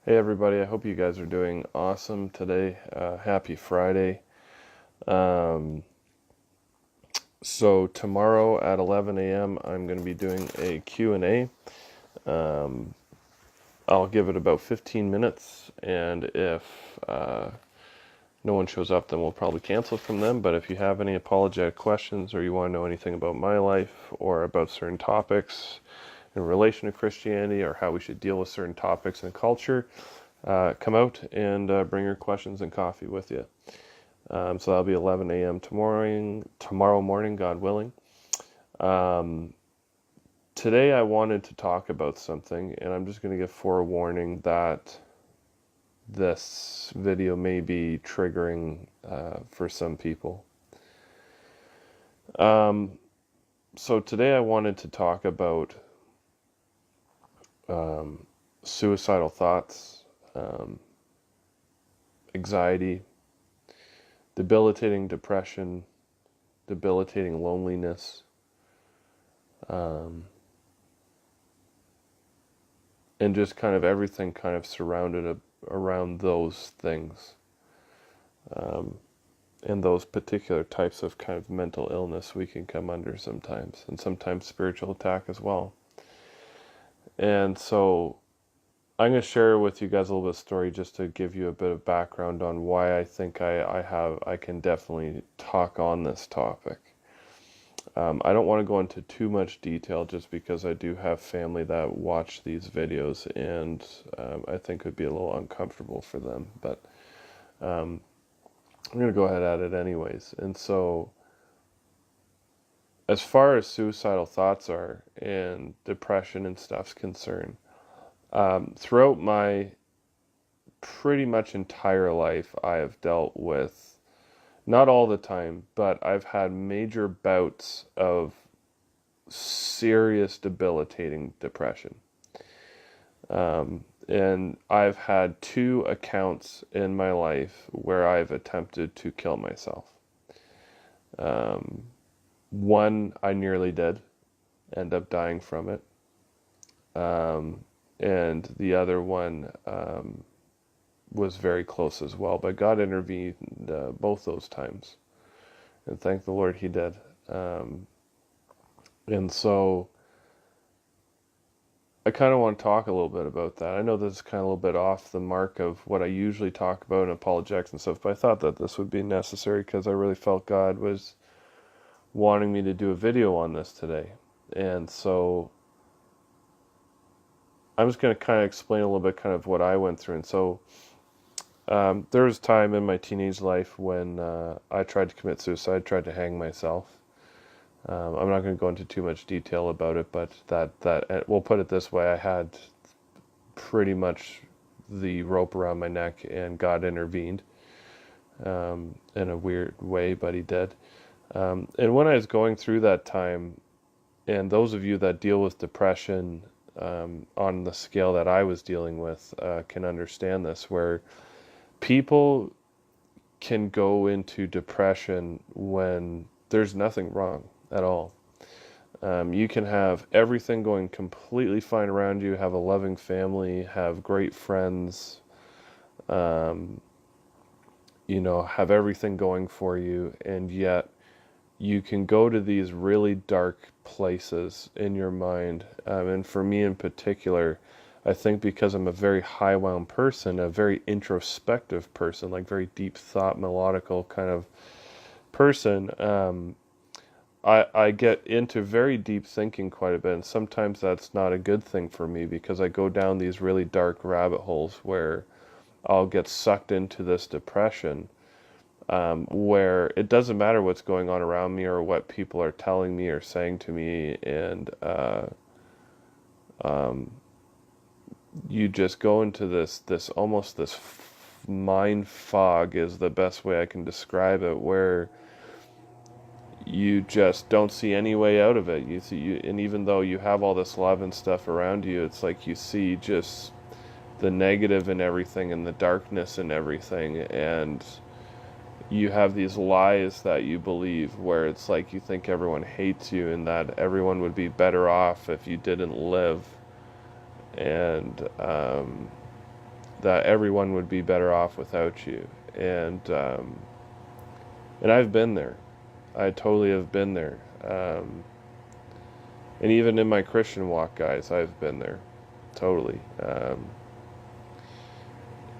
Hey everybody, I hope you guys are doing awesome today. Happy Friday. Um, so tomorrow at 11 a.m. I'm going to be doing a Q&A. Um, I'll give it about 15 minutes, and if no one shows up, then we'll probably cancel from them. But if you have any apologetic questions or you want to know anything about my life or about certain topics in relation to Christianity or how we should deal with certain topics in culture, come out and bring your questions and coffee with you. So that'll be 11 a.m. tomorrow morning, God willing. Um, Today I wanted to talk about something, and I'm just going to give forewarning that this video may be triggering for some people. Um, so today I wanted to talk about suicidal thoughts, um, anxiety, debilitating depression, debilitating loneliness, um, and just kind of everything kind of surrounded around those things, um, and those particular types of kind of mental illness we can come under sometimes, and sometimes spiritual attack as well. And so I'm going to share with you guys a little bit of story just to give you a bit of background on why I think I can definitely talk on this topic. I don't want to go into too much detail just because I do have family that watch these videos, and I think it would be a little uncomfortable for them. But I'm going to go ahead at it anyways. And so, as far as suicidal thoughts are and depression and stuff's concerned, throughout my pretty much entire life, I have dealt with, not all the time, but I've had major bouts of serious debilitating depression. And I've had two accounts in my life where I've attempted to kill myself. One, I nearly did end up dying from it. And the other one was very close as well, but God intervened both those times. And thank the Lord he did. And so I kind of want to talk a little bit about that. I know this is kind of a little bit off the mark of what I usually talk about in apologetics and stuff, but I thought that this would be necessary because I really felt God was wanting me to do a video on this today. And so I'm just going to kind of explain a little bit kind of what I went through. And so there was a time in my teenage life when I tried to commit suicide, tried to hang myself. I'm not going to go into too much detail about it, but we'll put it this way: I had pretty much the rope around my neck, and God intervened in a weird way, but He did. And when I was going through that time, and those of you that deal with depression on the scale that I was dealing with can understand this, where people can go into depression when there's nothing wrong at all. You can have everything going completely fine around you, have a loving family, have great friends, have everything going for you, and yet you can go to these really dark places in your mind. And for me in particular, I think because I'm a very high-wound person, a very introspective person, like very deep thought, melodical kind of person, I get into very deep thinking quite a bit, and sometimes that's not a good thing for me because I go down these really dark rabbit holes where I'll get sucked into this depression, where it doesn't matter what's going on around me or what people are telling me or saying to me, and you just go into this almost this mind fog is the best way I can describe it, where you just don't see any way out of it. And even though you have all this love and stuff around you, it's like you see just the negative in everything and the darkness in everything, and you have these lies that you believe where it's like you think everyone hates you and that everyone would be better off if you didn't live. And that everyone would be better off without you. And I've been there. I totally have been there. And even in my Christian walk, guys, I've been there. Totally.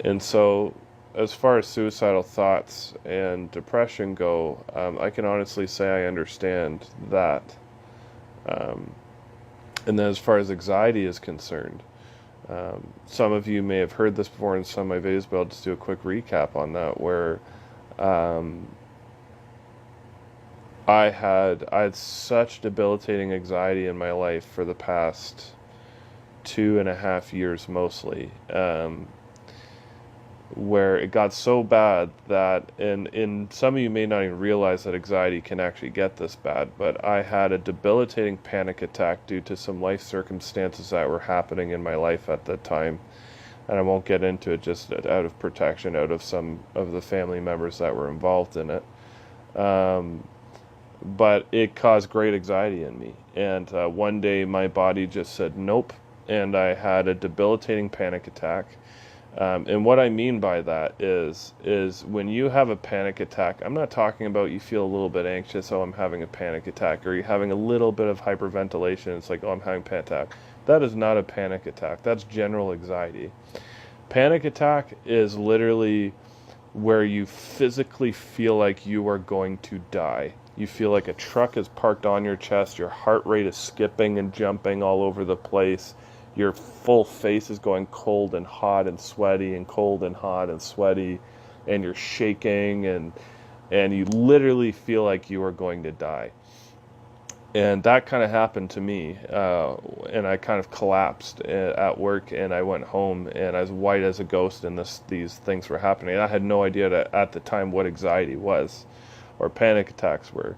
And so, as far as suicidal thoughts and depression go, I can honestly say I understand that. And then as far as anxiety is concerned, some of you may have heard this before in some of my videos, but I'll just do a quick recap on that, where I had such debilitating anxiety in my life for the past 2.5 years mostly, where it got so bad that, and some of you may not even realize that anxiety can actually get this bad, but I had a debilitating panic attack due to some life circumstances that were happening in my life at the time. And I won't get into it, just out of protection, out of some of the family members that were involved in it. But it caused great anxiety in me. And one day my body just said nope, and I had a debilitating panic attack. And what I mean by that is when you have a panic attack, I'm not talking about you feel a little bit anxious, oh, I'm having a panic attack, or you're having a little bit of hyperventilation, it's like, oh, I'm having a panic attack. That is not a panic attack. That's general anxiety. Panic attack is literally where you physically feel like you are going to die. You feel like a truck is parked on your chest, your heart rate is skipping and jumping all over the place. Your full face is going cold and hot and sweaty and cold and hot and sweaty, and you're shaking, and you literally feel like you are going to die. And that kind of happened to me, and I kind of collapsed at work, and I went home, and I was white as a ghost, and these things were happening. And I had no idea at the time what anxiety was or panic attacks were.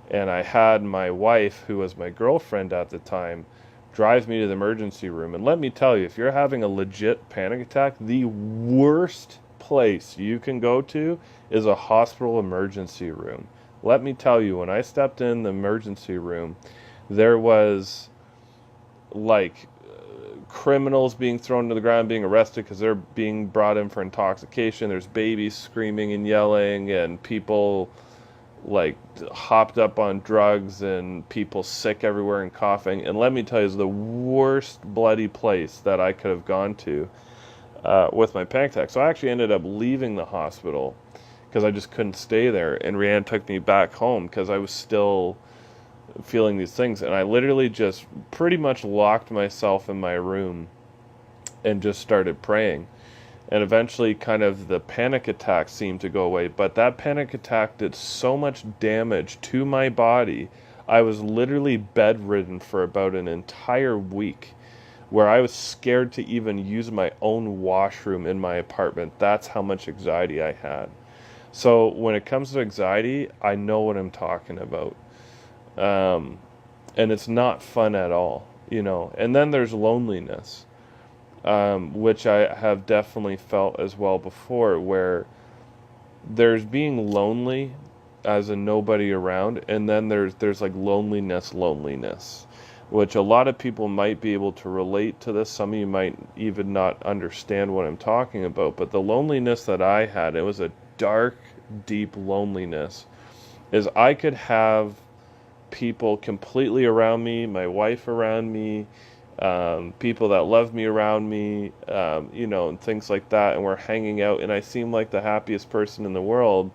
And I had my wife, who was my girlfriend at the time, drive me to the emergency room. And let me tell you, if you're having a legit panic attack, the worst place you can go to is a hospital emergency room. Let me tell you, when I stepped in the emergency room, there was like criminals being thrown to the ground, being arrested because they're being brought in for intoxication. There's babies screaming and yelling, and people like hopped up on drugs, and people sick everywhere and coughing. And let me tell you, it's the worst bloody place that I could have gone to with my panic attack. So I actually ended up leaving the hospital because I just couldn't stay there, and Rhiannon took me back home because I was still feeling these things. And I literally just pretty much locked myself in my room and just started praying. And eventually kind of the panic attack seemed to go away, but that panic attack did so much damage to my body. I was literally bedridden for about an entire week, where I was scared to even use my own washroom in my apartment. That's how much anxiety I had. So when it comes to anxiety, I know what I'm talking about. And it's not fun at all, you know. And then there's loneliness. Which I have definitely felt as well before, where there's being lonely as a nobody around, and then there's like loneliness, which a lot of people might be able to relate to this. Some of you might even not understand what I'm talking about, but the loneliness that I had, it was a dark, deep loneliness, is I could have people completely around me, my wife around me, people that love me around me, you know, and things like that, and we're hanging out, and I seem like the happiest person in the world,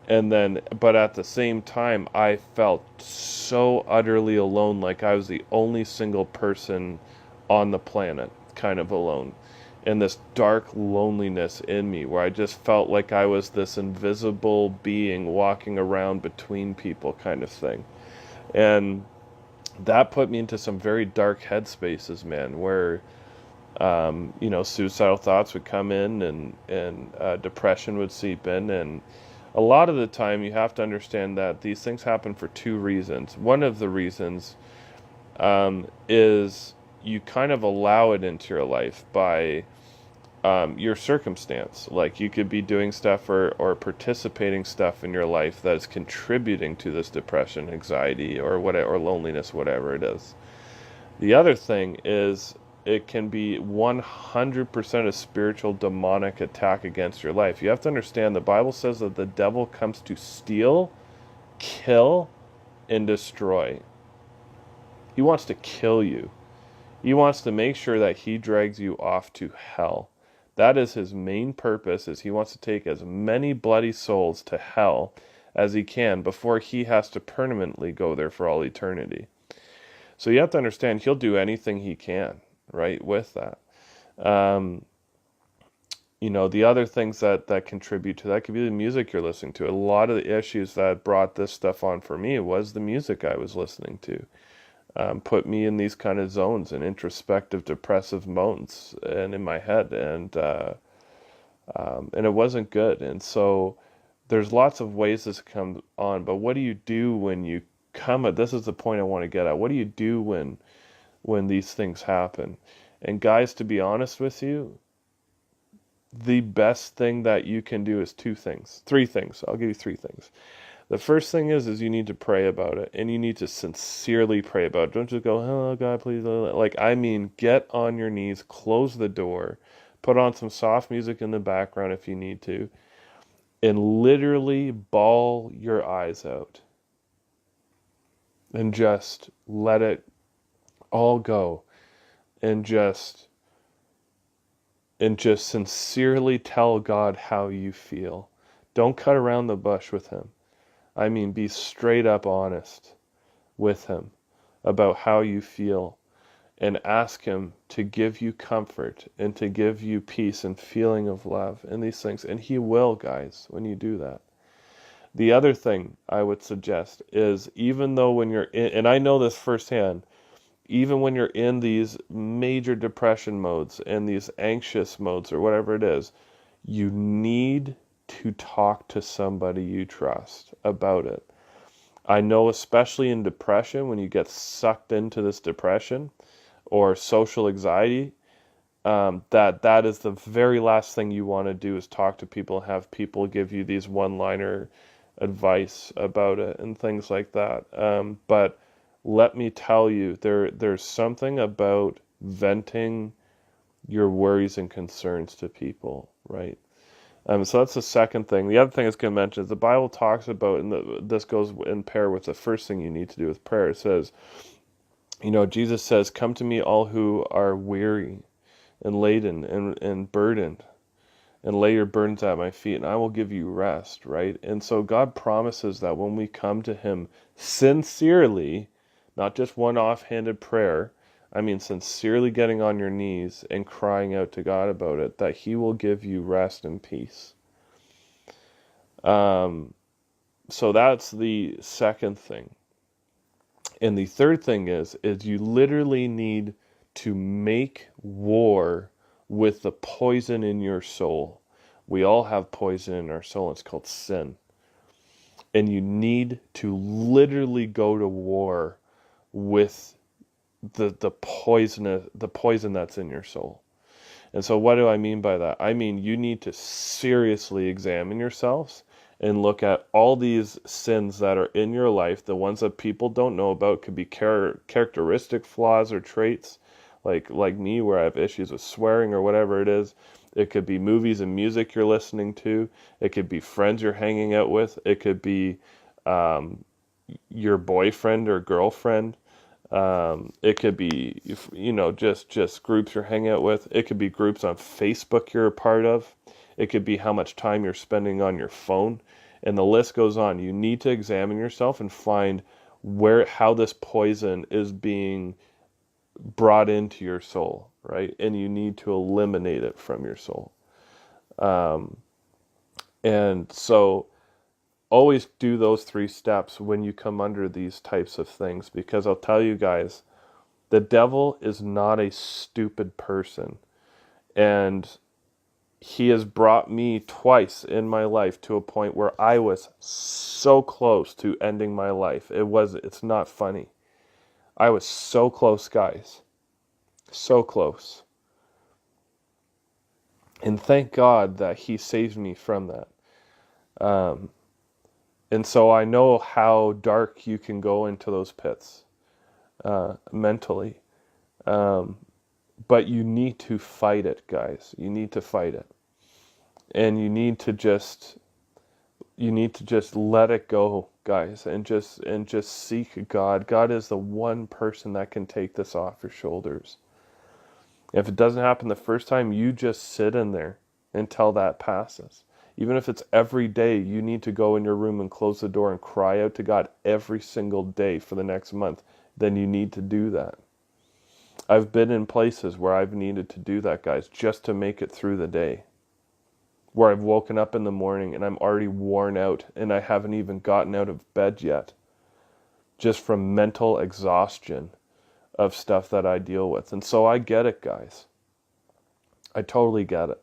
and then, but at the same time, I felt so utterly alone, like I was the only single person on the planet, kind of alone, and this dark loneliness in me, where I just felt like I was this invisible being walking around between people, kind of thing. And that put me into some very dark headspaces, man, where, you know, suicidal thoughts would come in, and depression would seep in. And a lot of the time you have to understand that these things happen for two reasons. One of the reasons is you kind of allow it into your life by your circumstance. Like you could be doing stuff or participating stuff in your life that is contributing to this depression, anxiety, or whatever, or loneliness, whatever it is. The other thing is it can be 100% a spiritual demonic attack against your life. You have to understand the Bible says that the devil comes to steal, kill, and destroy. He wants to kill you. He wants to make sure that he drags you off to hell. That is his main purpose, is he wants to take as many bloody souls to hell as he can before he has to permanently go there for all eternity. So you have to understand he'll do anything he can, right, with that. Um, the other things that contribute to that could be the music you're listening to. A lot of the issues that brought this stuff on for me was the music I was listening to. Put me in these kind of zones and introspective, depressive modes and in my head, and it wasn't good. And so there's lots of ways this comes on, but what do you do when you come at, this is the point I want to get at. What do you do when these things happen? And guys, to be honest with you, the best thing that you can do is three things. I'll give you three things. The first thing is you need to pray about it, and you need to sincerely pray about it. Don't just go, oh God, please. Get on your knees, close the door, put on some soft music in the background if you need to, and literally bawl your eyes out. And just let it all go. And just sincerely tell God how you feel. Don't cut around the bush with him. Be straight up honest with him about how you feel, and ask him to give you comfort and to give you peace and feeling of love and these things. And he will, guys, when you do that. The other thing I would suggest is, even though when you're in, and I know this firsthand, even when you're in these major depression modes and these anxious modes or whatever it is, you need to talk to somebody you trust about it. I know, especially in depression, when you get sucked into this depression or social anxiety, that is the very last thing you want to do, is talk to people, have people give you these one-liner advice about it and things like that. But let me tell you, there's something about venting your worries and concerns to people, right? So that's the second thing. The other thing I was going to mention is the Bible talks about, and this goes in pair with the first thing you need to do with prayer. It says, Jesus says, come to me all who are weary and laden and burdened, and lay your burdens at my feet, and I will give you rest, right? And so God promises that when we come to him sincerely, not just one offhanded prayer, sincerely getting on your knees and crying out to God about it, that he will give you rest and peace. So that's the second thing. And the third thing is you literally need to make war with the poison in your soul. We all have poison in our soul. It's called sin. And you need to literally go to war with the poison that's in your soul. And so what do I mean by that? You need to seriously examine yourselves and look at all these sins that are in your life, the ones that people don't know about. Could be characteristic flaws or traits, like me, where I have issues with swearing or whatever it is. It could be movies and music you're listening to. It could be friends you're hanging out with. It could be your boyfriend or girlfriend. It could be, just groups you're hanging out with. It could be groups on Facebook you're a part of. It could be how much time you're spending on your phone. And the list goes on. You need to examine yourself and find how this poison is being brought into your soul, right? And you need to eliminate it from your soul. And so always do those 3 steps when you come under these types of things, because I'll tell you guys, the devil is not a stupid person. And he has brought me twice in my life to a point where I was so close to ending my life. It's not funny. I was so close, guys. So close. And thank God that he saved me from that. And so I know how dark you can go into those pits mentally. But you need to fight it, guys. You need to fight it. And you need to just let it go, guys, and just seek God. God is the one person that can take this off your shoulders. If it doesn't happen the first time, you just sit in there until that passes. Even if it's every day, you need to go in your room and close the door and cry out to God every single day for the next month. Then you need to do that. I've been in places where I've needed to do that, guys, just to make it through the day. Where I've woken up in the morning and I'm already worn out and I haven't even gotten out of bed yet. Just from mental exhaustion of stuff that I deal with. And so I get it, guys. I totally get it.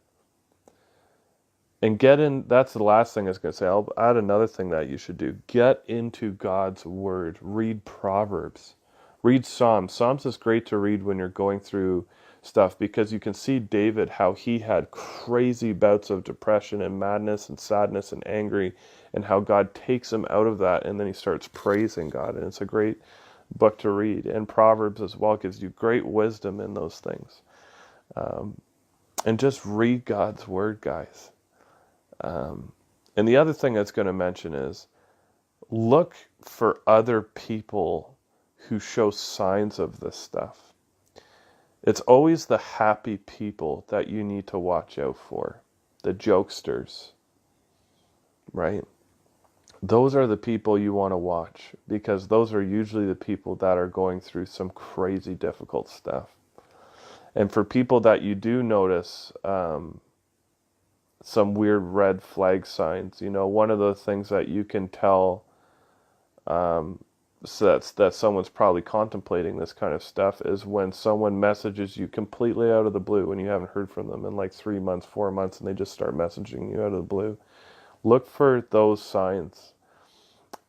And that's the last thing I was going to say. I'll add another thing that you should do. Get into God's Word. Read Proverbs. Read Psalms. Psalms is great to read when you're going through stuff because you can see David, how he had crazy bouts of depression and madness and sadness and angry, and how God takes him out of that, and then he starts praising God. And it's a great book to read. And Proverbs as well gives you great wisdom in those things. And just read God's Word, guys. And the other thing that's going to mention is look for other people who show signs of this stuff. It's always the happy people that you need to watch out for, the jokesters, right? Those are the people you want to watch because those are usually the people that are going through some crazy difficult stuff. And for people that you do notice, some weird red flag signs. One of the things that you can tell so that someone's probably contemplating this kind of stuff is when someone messages you completely out of the blue when you haven't heard from them in like 3 months, 4 months, and they just start messaging you out of the blue. Look for those signs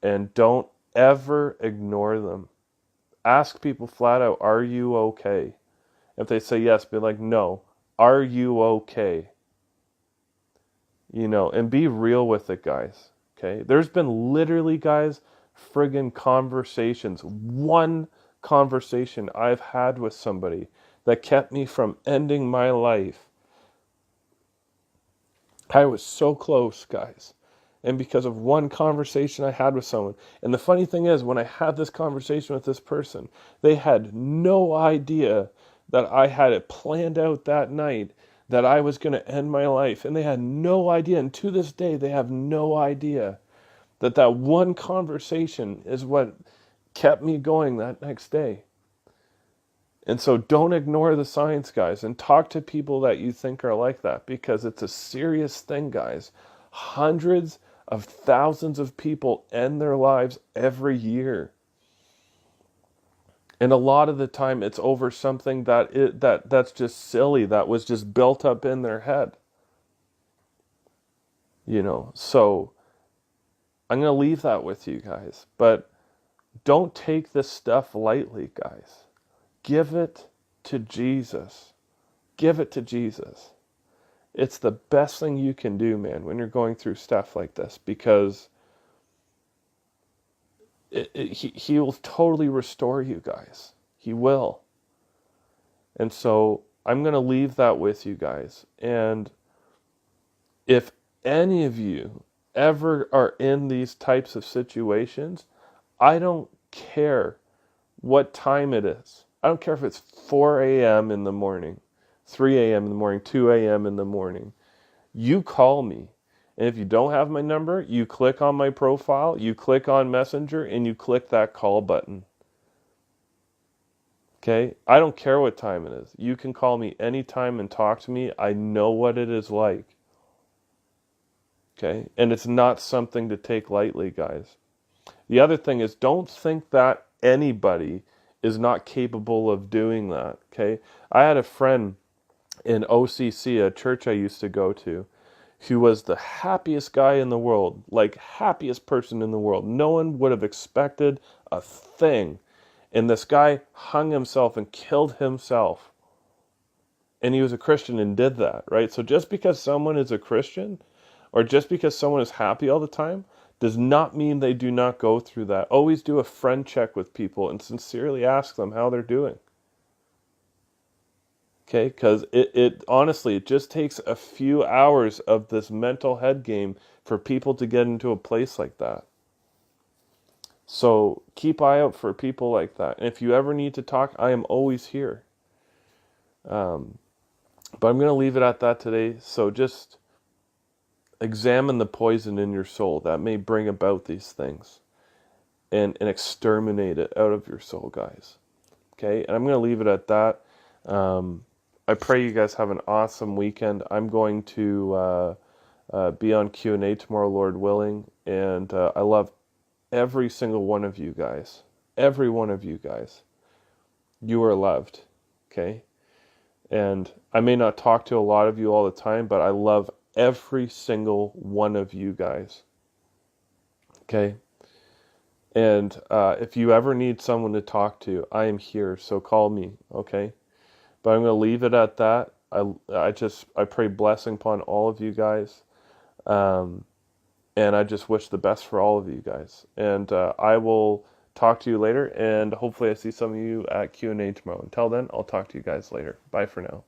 and don't ever ignore them. Ask people flat out, are you okay? If they say yes, be like, no, are you okay? And be real with it, guys. Okay? There's been literally, guys, friggin' conversations. One conversation I've had with somebody that kept me from ending my life. I was so close, guys. And because of one conversation I had with someone. And the funny thing is, when I had this conversation with this person, they had no idea that I had it planned out that night that I was going to end my life. And they had no idea. And to this day, they have no idea that one conversation is what kept me going that next day. And so don't ignore the signs, guys, and talk to people that you think are like that because it's a serious thing, guys. Hundreds of thousands of people end their lives every year. And a lot of the time it's over something that's just silly, that was just built up in their head. So I'm going to leave that with you guys. But don't take this stuff lightly, guys. Give it to Jesus. Give it to Jesus. It's the best thing you can do, man, when you're going through stuff like this, because he will totally restore you guys. He will. And so I'm going to leave that with you guys. And if any of you ever are in these types of situations, I don't care what time it is. I don't care if it's 4 a.m. in the morning, 3 a.m. in the morning, 2 a.m. in the morning. You call me. And if you don't have my number, you click on my profile, you click on Messenger, and you click that call button. Okay? I don't care what time it is. You can call me anytime and talk to me. I know what it is like. Okay? And it's not something to take lightly, guys. The other thing is, don't think that anybody is not capable of doing that. Okay? I had a friend in O.C.E, a church I used to go to, who was the happiest guy in the world, like happiest person in the world. No one would have expected a thing. And this guy hung himself and killed himself. And he was a Christian and did that, right? So just because someone is a Christian or just because someone is happy all the time does not mean they do not go through that. Always do a friend check with people and sincerely ask them how they're doing. Okay, because it honestly, it just takes a few hours of this mental head game for people to get into a place like that. So keep eye out for people like that. And if you ever need to talk, I am always here. But I'm going to leave it at that today. So just examine the poison in your soul that may bring about these things, and exterminate it out of your soul, guys. Okay, and I'm going to leave it at that. I pray you guys have an awesome weekend. I'm going to be on Q&A tomorrow, Lord willing, and I love every single one of you guys. Every one of you guys. You are loved, okay? And I may not talk to a lot of you all the time, but I love every single one of you guys, okay? And if you ever need someone to talk to, I am here, so call me, okay? But I'm going to leave it at that. I pray blessing upon all of you guys. Um, and I just wish the best for all of you guys. And I will talk to you later, and hopefully I see some of you at Q&A tomorrow. Until then, I'll talk to you guys later. Bye for now.